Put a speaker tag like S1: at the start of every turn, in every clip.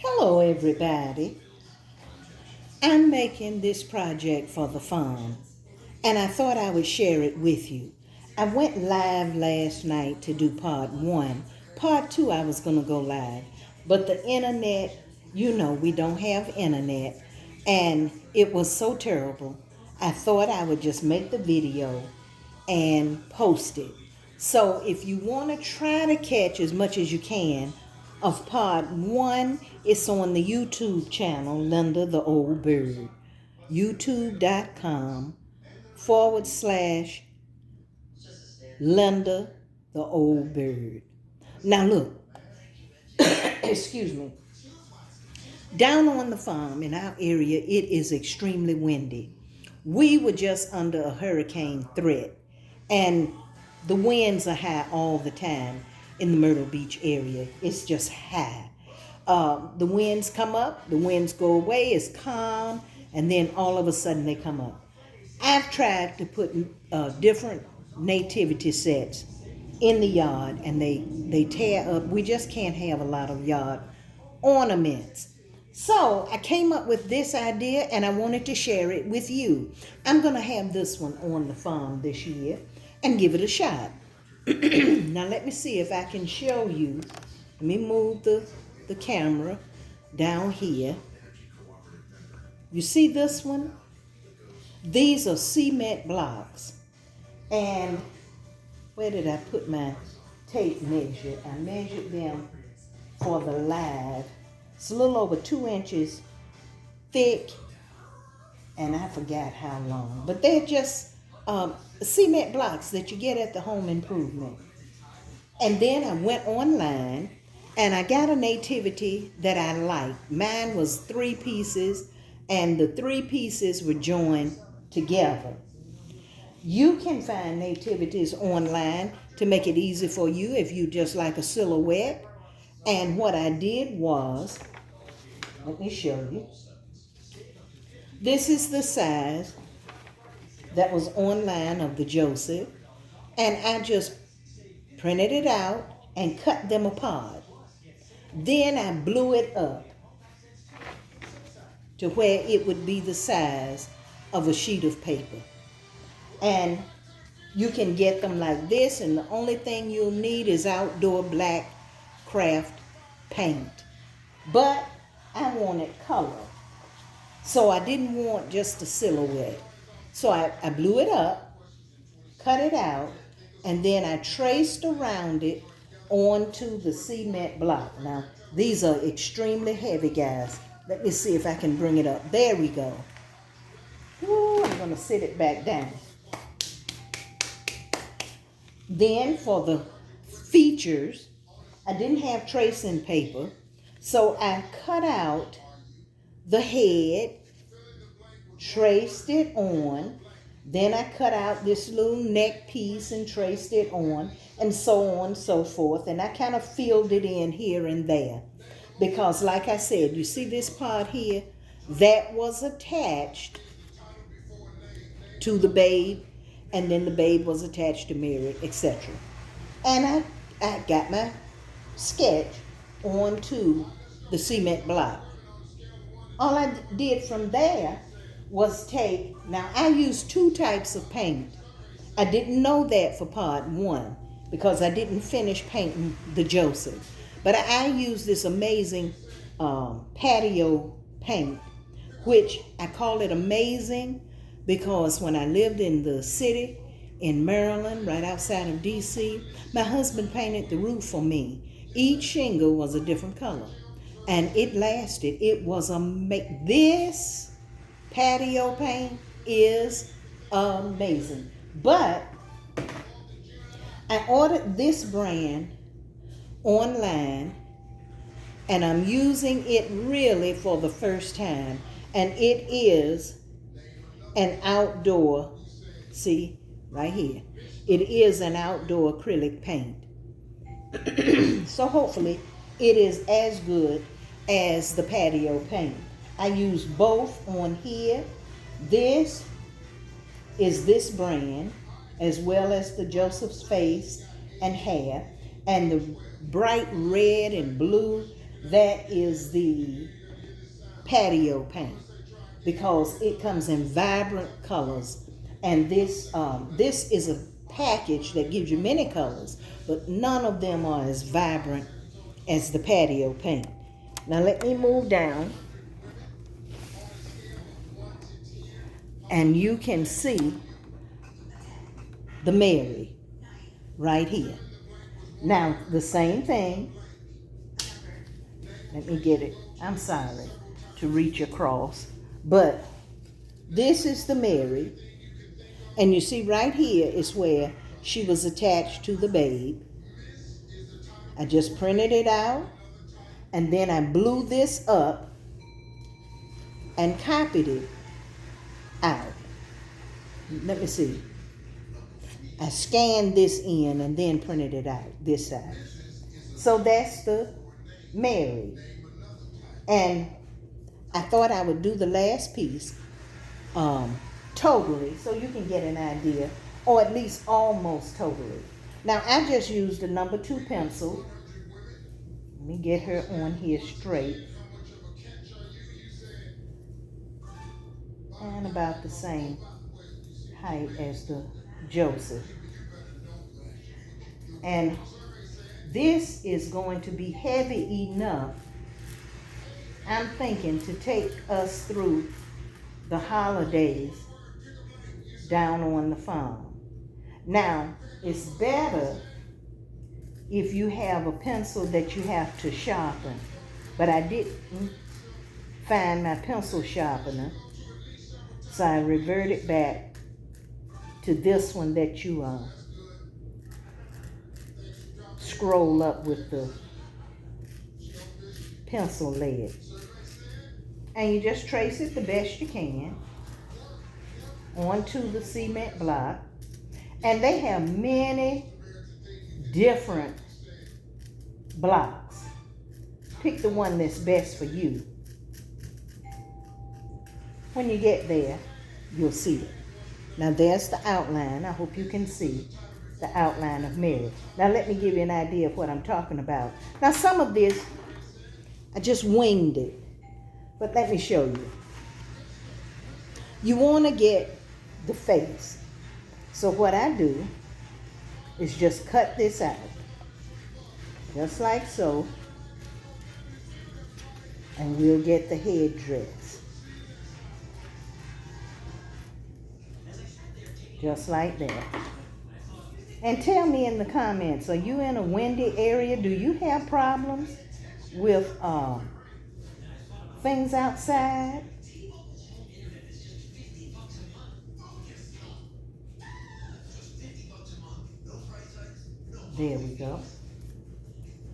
S1: Hello, everybody. I'm making this project for the farm, and I thought I would share it with you. I went live last night to do part one. Part two, I was going to go live, but the internet, we don't have internet, and it was so terrible. I thought I would just make the video and post it. So if you want to try to catch as much as you can of part one, it's on the YouTube channel, Linda the Old Bird. YouTube.com/Linda the Old Bird. Now look, excuse me. Down on the farm in our area, it is extremely windy. We were just under a hurricane threat, and the winds are high all the time in the Myrtle Beach area. It's just high. The winds come up, the winds go away, it's calm, and then all of a sudden they come up. I've tried to put different nativity sets in the yard, and they tear up. We just can't have a lot of yard ornaments. So I came up with this idea, and I wanted to share it with you. I'm going to have this one on the farm this year and give it a shot. Now let me see if I can show you. Let me move the camera down here. You see this one? These are cement blocks. And where did I put my tape measure? I measured them for the live. It's a little over 2 inches thick, and I forgot how long. But they're just cement blocks that you get at the home improvement. And then I went online, and I got a nativity that I liked. Mine was 3 pieces, and the 3 pieces were joined together. You can find nativities online to make it easy for you if you just like a silhouette. And what I did was, let me show you. This is the size that was online of the Joseph. And I just printed it out and cut them apart. Then I blew it up to where it would be the size of a sheet of paper. And you can get them like this, and the only thing you'll need is outdoor black craft paint. But I wanted color, so I didn't want just a silhouette. So I blew it up, cut it out, and then I traced around it onto the cement block. Now, these are extremely heavy, guys. Let me see if I can bring it up. There we go. Ooh, I'm going to sit it back down. Then for the features, I didn't have tracing paper, so I cut out the head, traced it on, then I cut out this little neck piece and traced it on, and so on and so forth, and I kind of filled it in here and there. Because like I said, you see this part here? That was attached to the babe, and then the babe was attached to Mary, etc. And I got my sketch onto the cement block. All I did from there was now I used 2 types of paint. I didn't know that for part one because I didn't finish painting the Joseph. But I used this amazing patio paint, which I call it amazing because when I lived in the city in Maryland, right outside of D.C., my husband painted the roof for me. Each shingle was a different color, and it lasted. It was amazing. This patio paint is amazing. But I ordered this brand online, and I'm using it really for the first time, and it is an outdoor, see right here, it is an outdoor acrylic paint. So hopefully it is as good as the patio paint. I use both on here. This is this brand, as well as the Joseph's face and hair, and the bright red and blue, that is the patio paint, because it comes in vibrant colors. And this is a package that gives you many colors, but none of them are as vibrant as the patio paint. Now let me move down, and you can see the Mary right here. Now the same thing. Let me get it. I'm sorry to reach across, but this is the Mary. And you see right here is where she was attached to the babe. I just printed it out, and then I blew this up and copied it out. Let me see. I scanned this in and then printed it out this side. So that's the Mary. And I thought I would do the last piece totally, so you can get an idea, or at least almost totally. Now I just used a number 2 pencil. Let me get her on here straight. And about the same height as the Joseph. And this is going to be heavy enough, I'm thinking, to take us through the holidays down on the farm. Now, it's better if you have a pencil that you have to sharpen, but I didn't find my pencil sharpener, so I reverted back to this one that you scroll up with the pencil lead. And you just trace it the best you can onto the cement block. And they have many different blocks. Pick the one that's best for you. When you get there, you'll see it. Now there's the outline. I hope you can see the outline of Mary. Now let me give you an idea of what I'm talking about. Now some of this, I just winged it. But let me show you. You want to get the face. So what I do is just cut this out. Just like so. And we'll get the headdress. Just like that. And tell me in the comments, are you in a windy area? Do you have problems with things outside? There we go.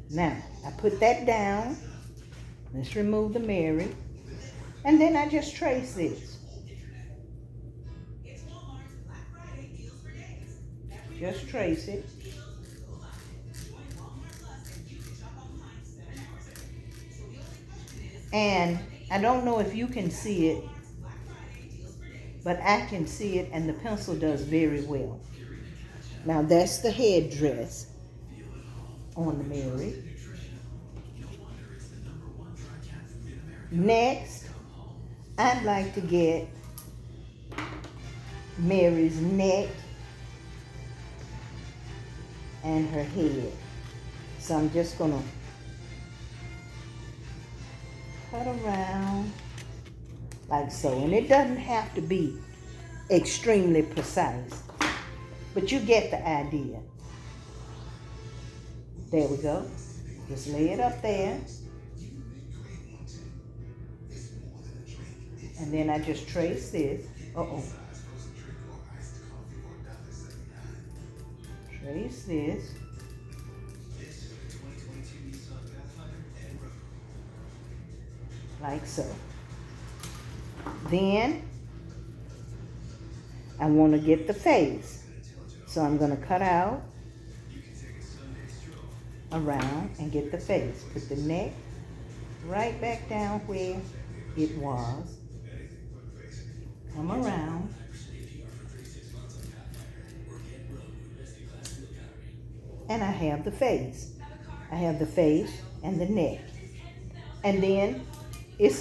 S1: Now, I put that down. Let's remove the Mary. And then I just trace this. Just trace it. And I don't know if you can see it, but I can see it, and the pencil does very well. Now that's the headdress on the Mary. Next, I'd like to get Mary's neck and her head. So I'm just going to cut around like so. And it doesn't have to be extremely precise, but you get the idea. There we go. Just lay it up there. And then I just trace this. Trace this. Like so. Then I want to get the face. So I'm going to cut out around and get the face. Put the neck right back down where it was. Come around. And I have the face. I have the face and the neck. And then it's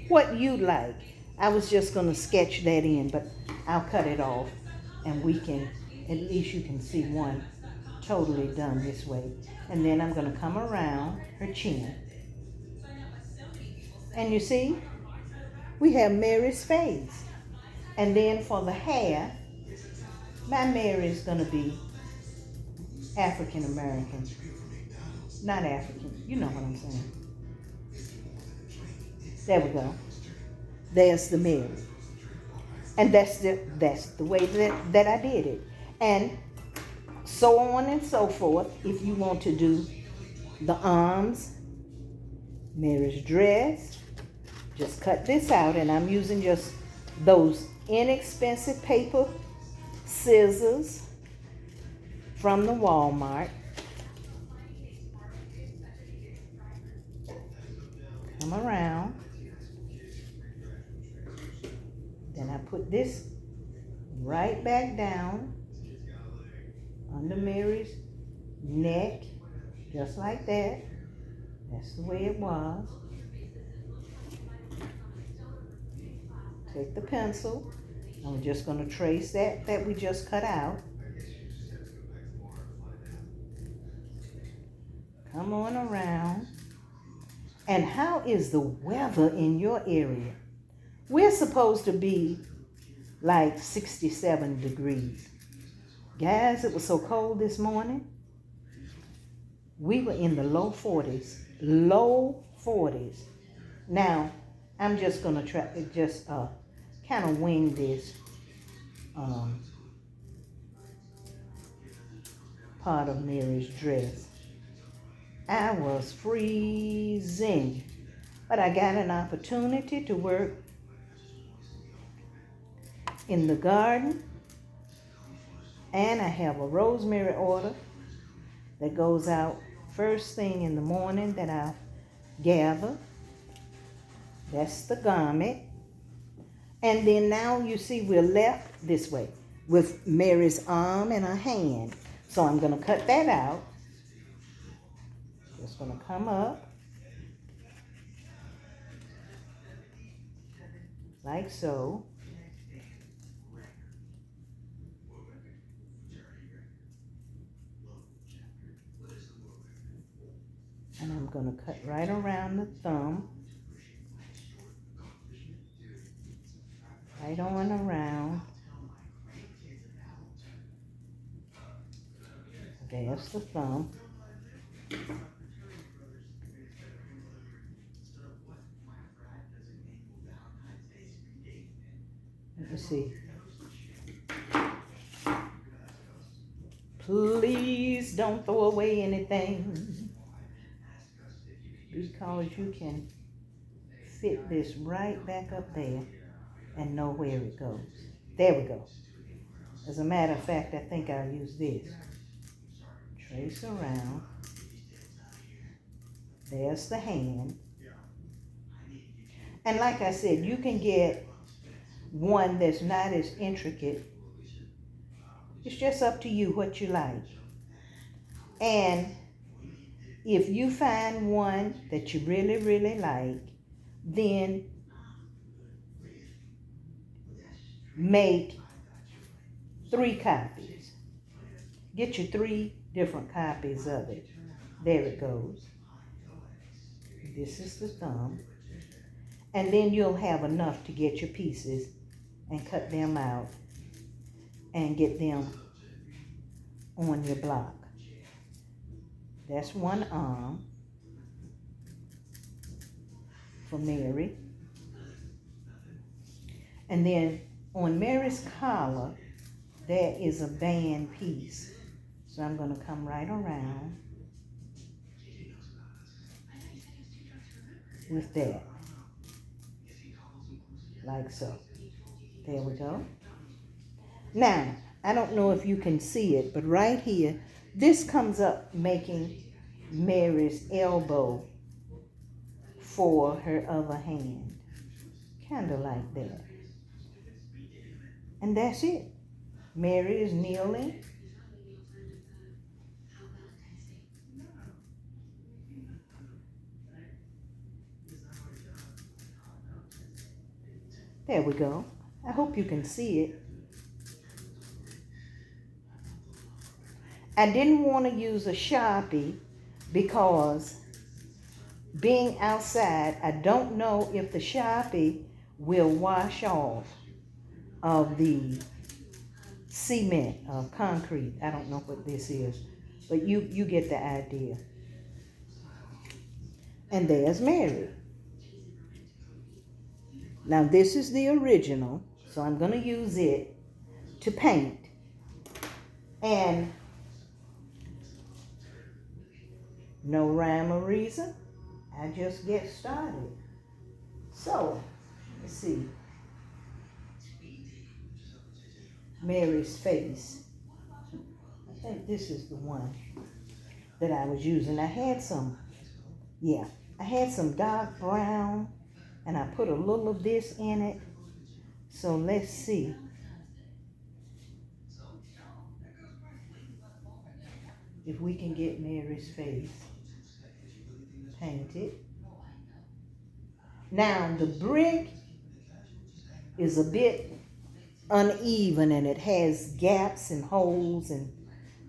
S1: what you like. I was just going to sketch that in, but I'll cut it off and we can, at least you can see one totally done this way. And then I'm going to come around her chin. And you see, we have Mary's face. And then for the hair, my Mary is going to be African American. Not African, you know what I'm saying. There we go. There's the Mary. And that's the way that I did it. And so on and so forth. If you want to do the arms, Mary's dress, just cut this out. And I'm using just those inexpensive paper scissors from the Walmart. Come around. Then I put this right back down under Mary's neck, just like that. That's the way it was. Take the pencil. I'm just going to trace that we just cut out. Come on around. And how is the weather in your area? We're supposed to be like 67 degrees. Guys, it was so cold this morning. We were in the low 40s. Low 40s. Now, I'm just going to try, kind of wing this part of Mary's dress. I was freezing, but I got an opportunity to work in the garden, and I have a rosemary order that goes out first thing in the morning that I gather. That's the garment. And then now you see we're left this way with Mary's arm and her hand. So I'm going to cut that out. Just going to come up like so. And I'm going to cut right around the thumb. Right on around. There's the thumb. Let me see. Please don't throw away anything, because you can fit this right back up there and know where it goes. There we go. As a matter of fact, I think I'll use this. Trace around. There's the hand. And like I said, you can get one that's not as intricate. It's just up to you what you like. And if you find one that you really, really like, then make 3 copies. Get you 3 different copies of it. There it goes. This is the thumb. And then you'll have enough to get your pieces and cut them out and get them on your block. That's one arm for Mary. And then on Mary's collar, there is a band piece. So I'm going to come right around with that. Like so. There we go. Now, I don't know if you can see it, but right here, this comes up making Mary's elbow for her other hand. Kind of like that. And that's it. Mary is kneeling. There we go. I hope you can see it. I didn't want to use a Sharpie because being outside, I don't know if the Sharpie will wash off of the cement, concrete. I don't know what this is, but you get the idea. And there's Mary. Now this is the original, so I'm going to use it to paint. And no rhyme or reason, I just get started. So, let's see. Mary's face. I think this is the one that I was using. I had some dark brown, and I put a little of this in it. So let's see. If we can get Mary's face painted. Now the brick is a bit uneven and it has gaps and holes and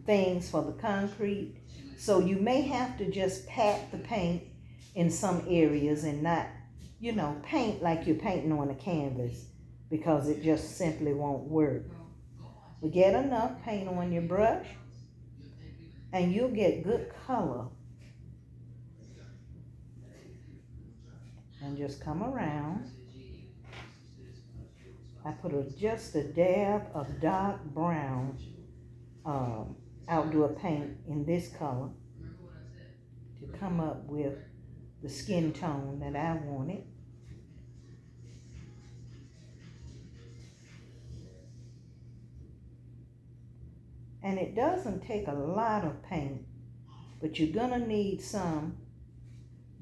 S1: things for the concrete. So you may have to just pat the paint in some areas and not, paint like you're painting on a canvas, because it just simply won't work. But get enough paint on your brush and you'll get good color. And just come around. I put just a dab of dark brown outdoor paint in this color to come up with the skin tone that I wanted. And it doesn't take a lot of paint, but you're gonna need some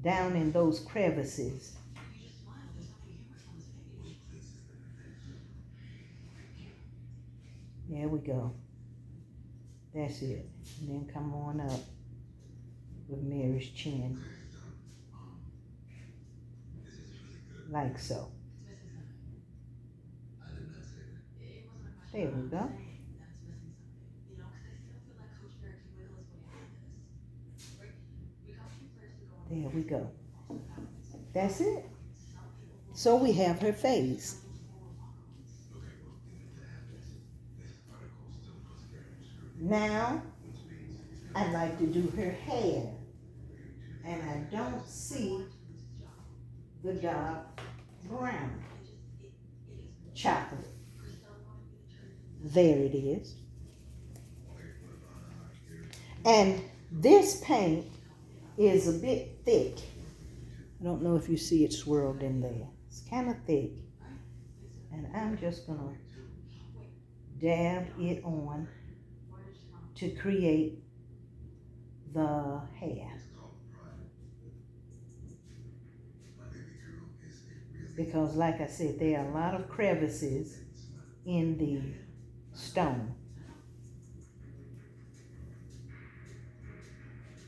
S1: down in those crevices. There we go. That's it. And then come on up with Mary's chin. Like so. There we go. There we go. That's it. So we have her face. Now, I'd like to do her hair. And I don't see the dark brown. Chocolate. There it is. And this paint is a bit thick. I don't know if you see it swirled in there. It's kind of thick. And I'm just going to dab it on to create the hair. Because like I said, there are a lot of crevices in the stone,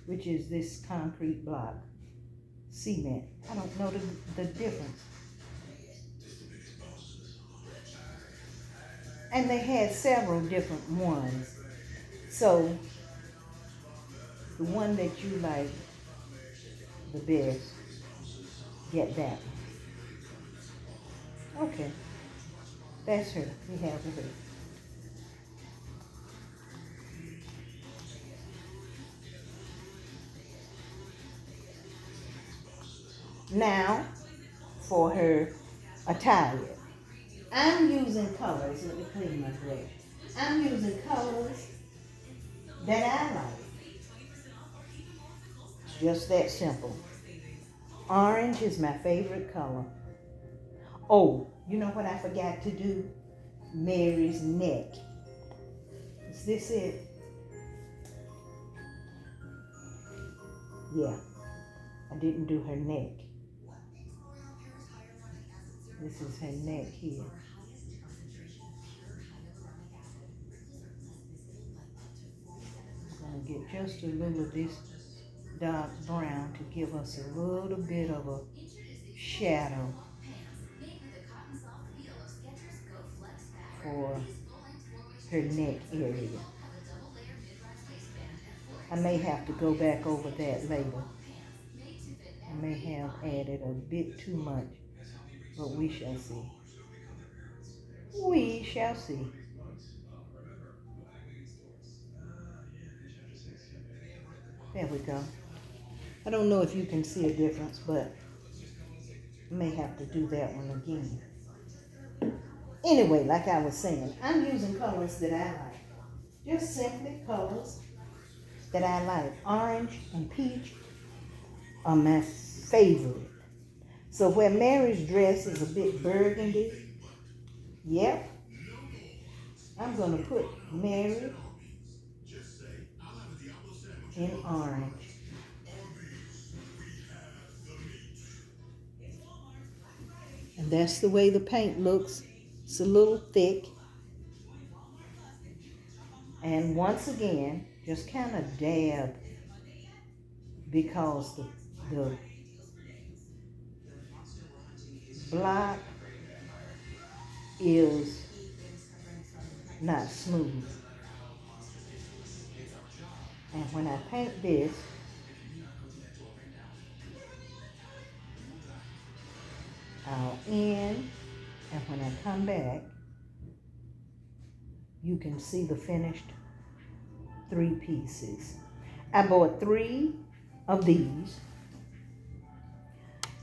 S1: which is this concrete block, cement. I don't know the difference. And they had several different ones. So the one that you like the best, get that one. Okay, that's her. We have her. Now, for her attire, I'm using colors. Let me clean my brush. I'm using colors that I like. It's just that simple. Orange is my favorite color. Oh, you know what I forgot to do? Mary's neck. Is this it? Yeah, I didn't do her neck. This is her neck here. I'm going to get just a little of this dark brown to give us a little bit of a shadow. for her neck area. I may have to go back over that later. I may have added a bit too much, but we shall see. We shall see. There we go. I don't know if you can see a difference, but I may have to do that one again. Anyway, like I was saying, I'm using colors that I like. Just simply colors that I like. Orange and peach are my favorite. So where Mary's dress is a bit burgundy, yep, I'm going to put Mary in orange. And that's the way the paint looks. It's a little thick. And once again, just kind of dab because the block is not smooth. And when I paint this, I'll end, and when I come back, you can see the finished 3 pieces. I bought 3 of these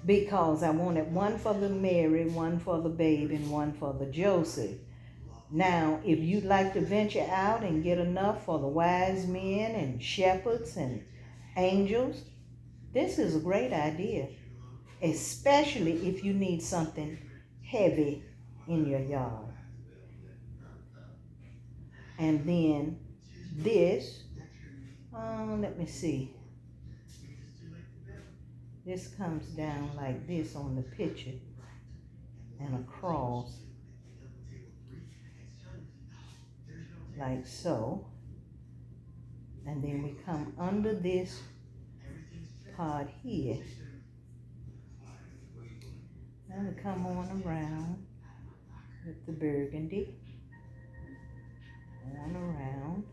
S1: because I wanted one for the Mary, one for the babe, and one for the Joseph. Now, if you'd like to venture out and get enough for the wise men and shepherds and angels, this is a great idea, especially if you need something heavy in your yard. And then this, let me see. This comes down like this on the picture and across like so. And then we come under this part here. And we come on around with the burgundy. On around.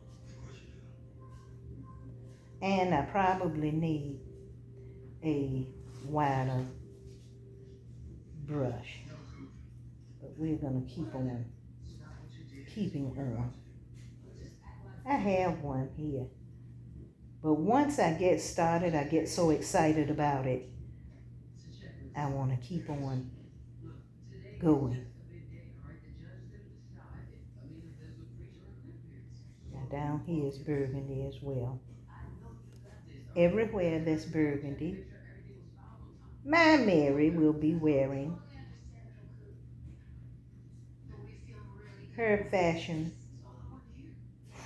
S1: And I probably need a wider brush. But we're going to keep on keeping on. I have one here. But once I get started, I get so excited about it, I want to keep on going. Now down here is burgundy as well. Everywhere that's burgundy, my Mary will be wearing her fashion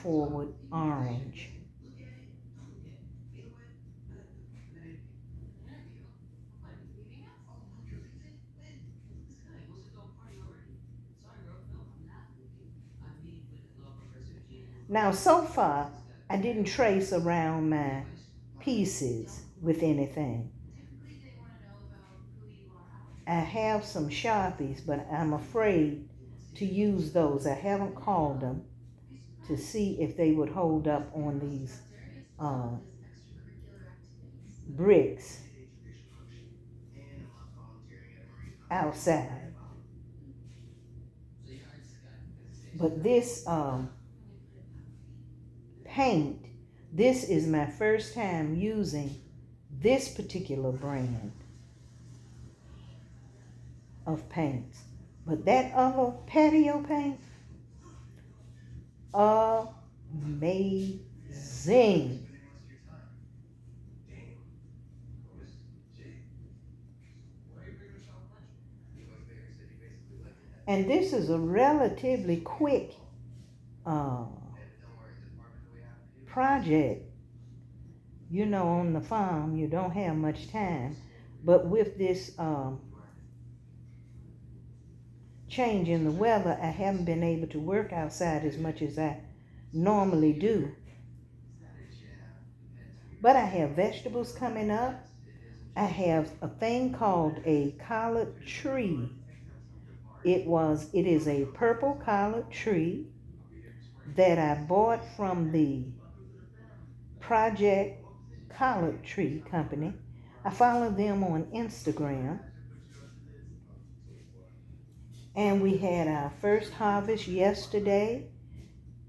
S1: forward orange. Now, so far, I didn't trace around my pieces with anything. I have some Sharpies, but I'm afraid to use those. I haven't called them to see if they would hold up on these bricks outside. But this paint, this is my first time using this particular brand of paints. But that other patio paint, amazing. And this is a relatively quick project. You know, on the farm, you don't have much time. But with this change in the weather, I haven't been able to work outside as much as I normally do. But I have vegetables coming up. I have a thing called a collard tree. It is a purple collared tree that I bought from the Project Collard Tree Company. I follow them on Instagram. And we had our first harvest yesterday,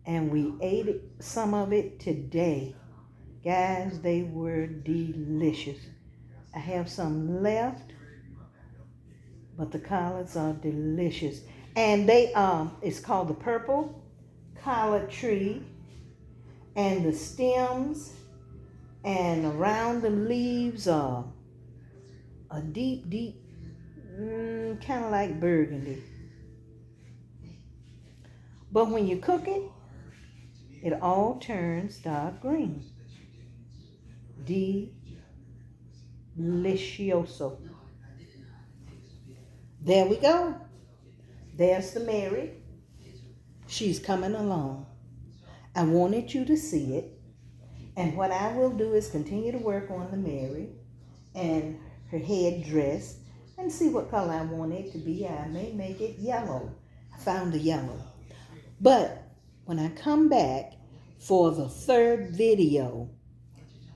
S1: and we ate some of it today. Guys, they were delicious. I have some left, but the collards are delicious. And it's called the purple collard tree, and the stems and around the leaves are a deep, kind of like burgundy. But when you cook it, it all turns dark green. Delicioso. There we go. There's the Mary. She's coming along. I wanted you to see it. And what I will do is continue to work on the Mary and her head dress and see what color I want it to be. I may make it yellow. I found a yellow. But when I come back for the third video,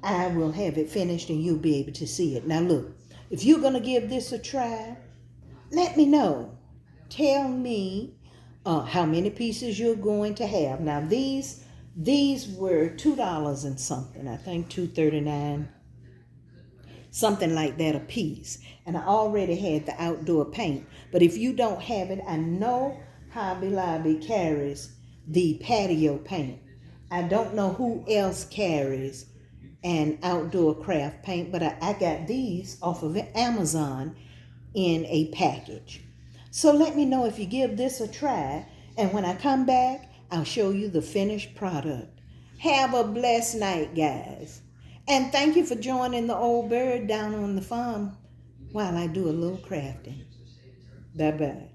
S1: I will have it finished and you'll be able to see it. Now look, if you're going to give this a try, let me know. Tell me how many pieces you're going to have. Now these were $2 and something. I think $2.39, something like that a piece. And I already had the outdoor paint. But if you don't have it, I know Hobby Lobby carries the patio paint. I don't know who else carries an outdoor craft paint, but I got these off of Amazon in a package. So let me know if you give this a try, and when I come back, I'll show you the finished product. Have a blessed night, guys. And thank you for joining the old bird down on the farm while I do a little crafting. Bye-bye.